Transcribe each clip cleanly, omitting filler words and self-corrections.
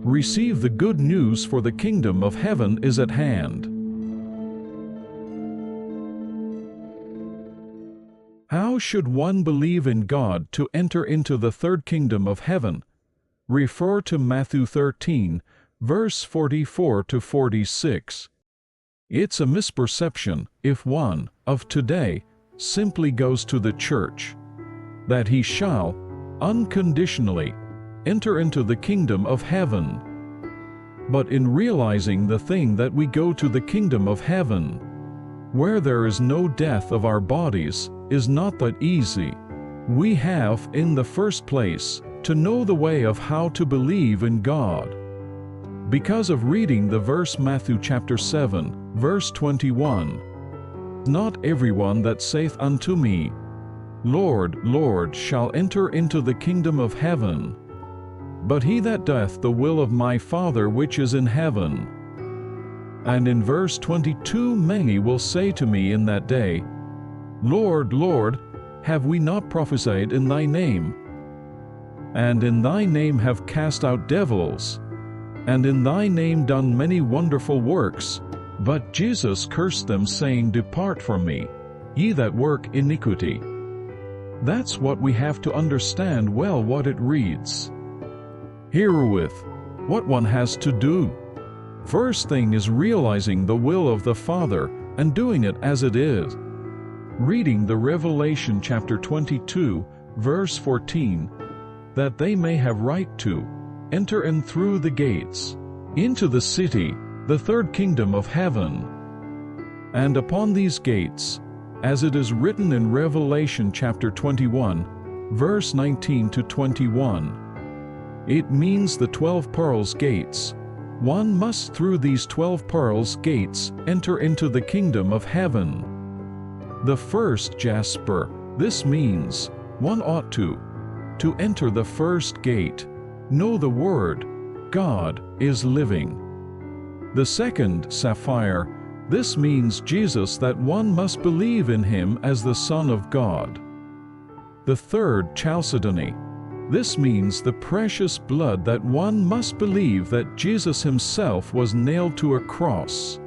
Receive the good news, for the kingdom of heaven is at hand. How should one believe in God to enter into the third kingdom of heaven? Refer to Matthew 13, verse 44 to 46. It's a misperception if one of today simply goes to the church, that he shall unconditionally enter into the kingdom of heaven. But in realizing the thing that we go to the kingdom of heaven, where there is no death of our bodies, is not that easy. We have, in the first place, to know the way of how to believe in God. Because of reading the verse Matthew chapter 7, verse 21, "Not everyone that saith unto me, Lord, Lord, shall enter into the kingdom of heaven, but he that doeth the will of my Father which is in heaven." And in verse 22, "Many will say to me in that day, Lord, Lord, have we not prophesied in thy name? And in thy name have cast out devils, and in thy name done many wonderful works? But Jesus cursed them, saying, Depart from me, ye that work iniquity." That's what we have to understand well what it reads. Herewith, what one has to do. First thing is realizing the will of the Father and doing it as it is. Reading the Revelation chapter 22, verse 14, "That they may have right to enter in through the gates into the city, the third kingdom of heaven. And upon these gates, as it is written in Revelation chapter 21, verse 19 to 21. It means the 12 pearls gates. One must through these 12 pearls gates enter into the kingdom of heaven. The first jasper, this means one ought to enter the first gate, know the word, God is living. The second sapphire, this means Jesus, that one must believe in him as the Son of God. The third chalcedony, this means the precious blood, that one must believe that Jesus himself was nailed to a cross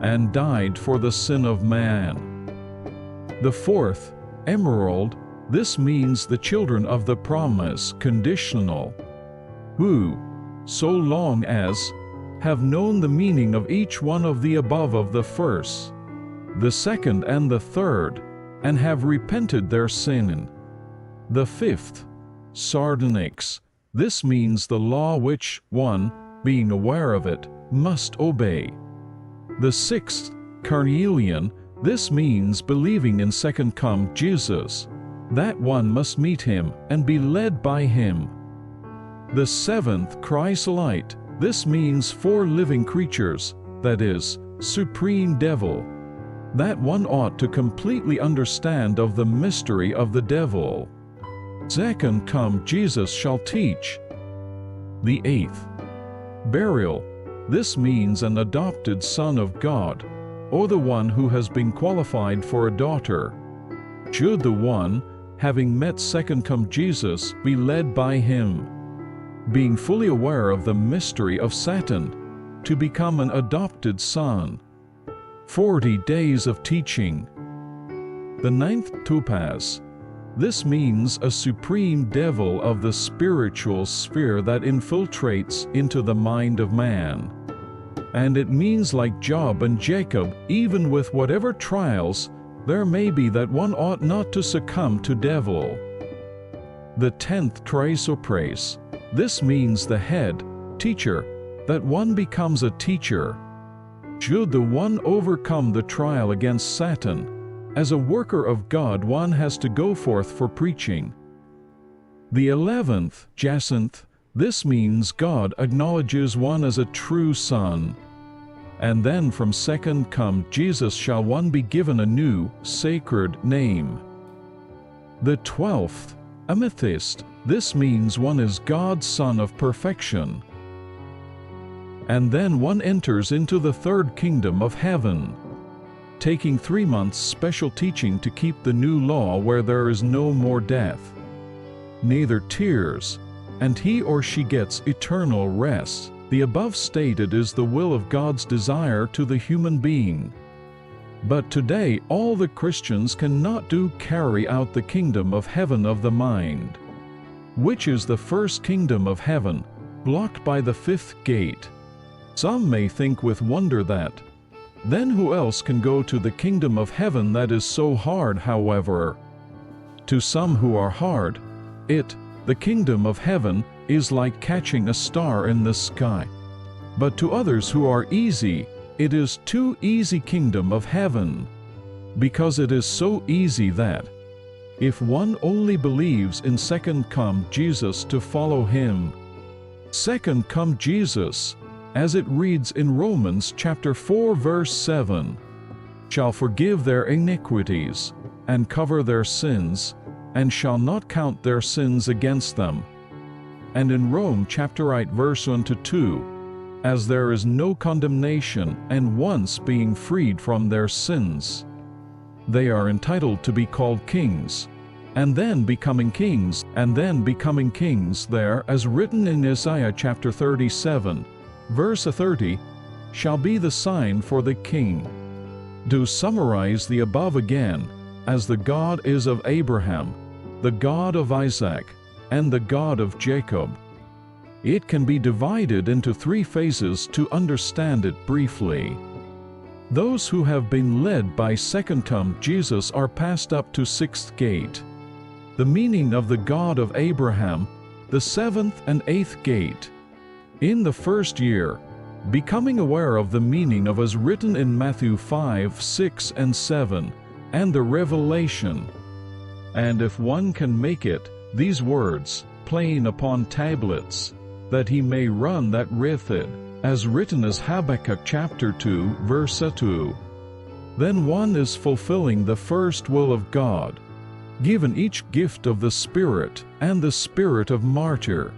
and died for the sin of man. The fourth, emerald, this means the children of the promise, conditional, who, so long as, have known the meaning of each one of the above of the first, the second and the third, and have repented their sin. The fifth, sardonyx, this means the law which one, being aware of it, must obey. The sixth, carnelian, this means believing in second come Jesus, that one must meet him and be led by him. The seventh, chrysolite, this means 4 living creatures, that is, supreme devil, that one ought to completely understand of the mystery of the devil. Second come Jesus shall teach. The eighth, burial, this means an adopted son of God, or the one who has been qualified for a daughter. Should the one, having met second come Jesus, be led by him, being fully aware of the mystery of Satan, to become an adopted son. 40 days of teaching. The ninth, topaz, this means a supreme devil of the spiritual sphere that infiltrates into the mind of man. And it means, like Job and Jacob, even with whatever trials there may be, that one ought not to succumb to devil. The 10th, chrysoprase, this means the head, teacher, that one becomes a teacher. Should the one overcome the trial against Satan, as a worker of God one has to go forth for preaching. The 11th, jacinth, this means God acknowledges one as a true son. And then from second come Jesus shall one be given a new, sacred name. The 12th, amethyst, this means one is God's son of perfection. And then one enters into the third kingdom of heaven, taking 3 months special teaching to keep the new law where there is no more death, neither tears, and he or she gets eternal rest. The above stated is the will of God's desire to the human being. But today all the Christians cannot carry out the kingdom of heaven of the mind, which is the first kingdom of heaven, blocked by the fifth gate. Some may think with wonder that, then who else can go to the kingdom of heaven that is so hard? However, to some who are hard, the kingdom of heaven, is like catching a star in the sky. But to others who are easy, it is too easy kingdom of heaven, because it is so easy that, if one only believes in second come Jesus to follow him, second come Jesus, as it reads in Romans chapter 4 verse 7, shall forgive their iniquities, and cover their sins, and shall not count their sins against them. And in Rome chapter 8 verse 1 to 2, as there is no condemnation, and once being freed from their sins, they are entitled to be called kings, and then becoming kings, there, as written in Isaiah chapter 37, verse 30, shall be the sign for the king. To summarize the above again, as the God is of Abraham, the God of Isaac, and the God of Jacob. It can be divided into three phases to understand it briefly. Those who have been led by second come Jesus are passed up to sixth gate. The meaning of the God of Abraham, the seventh and eighth gate. In the first year, becoming aware of the meaning of as written in Matthew 5, 6 and 7, and the Revelation. And if one can make it, these words, plain upon tablets, that he may run that readeth it, as written as Habakkuk chapter 2, verse 2. Then one is fulfilling the first will of God, given each gift of the Spirit and the spirit of martyr,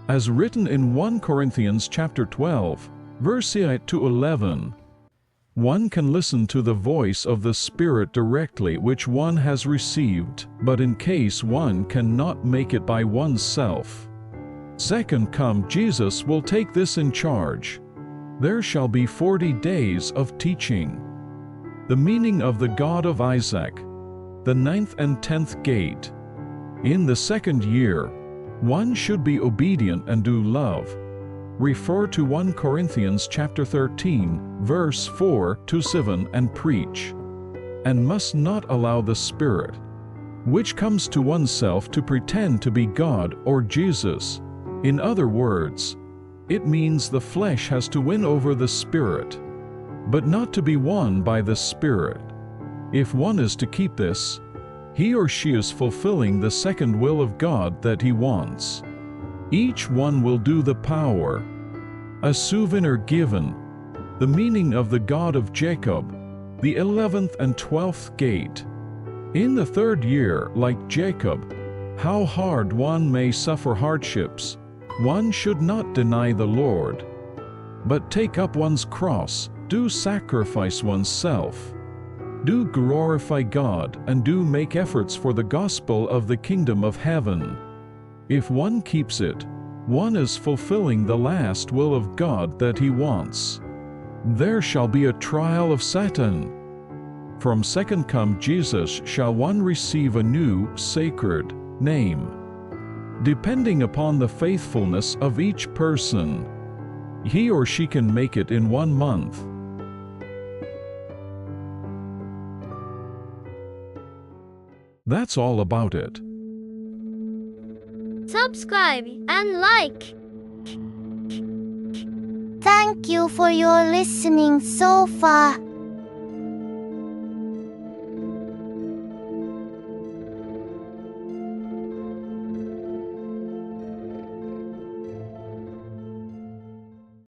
as written in 1 Corinthians chapter 12, verse 8 to 11. One can listen to the voice of the Spirit directly which one has received, but in case one cannot make it by oneself, second come Jesus will take this in charge. There shall be 40 days of teaching. The meaning of the God of Isaac, the 9th and 10th gate. In the second year, one should be obedient and do love. Refer to 1 Corinthians chapter 13, verse 4 to 7 and preach. And must not allow the Spirit, which comes to oneself, to pretend to be God or Jesus. In other words, it means the flesh has to win over the Spirit, but not to be won by the Spirit. If one is to keep this, he or she is fulfilling the second will of God that he wants. Each one will do the power. A souvenir given. The meaning of the God of Jacob, the 11th and 12th gate. In the third year, like Jacob, how hard one may suffer hardships, one should not deny the Lord, but take up one's cross, do sacrifice oneself, do glorify God, and do make efforts for the gospel of the kingdom of heaven. If one keeps it, one is fulfilling the last will of God that he wants. There shall be a trial of Satan. From second come Jesus shall one receive a new, sacred name, depending upon the faithfulness of each person. He or she can make it in 1 month. That's all about it. Subscribe and like. Thank you for your listening so far.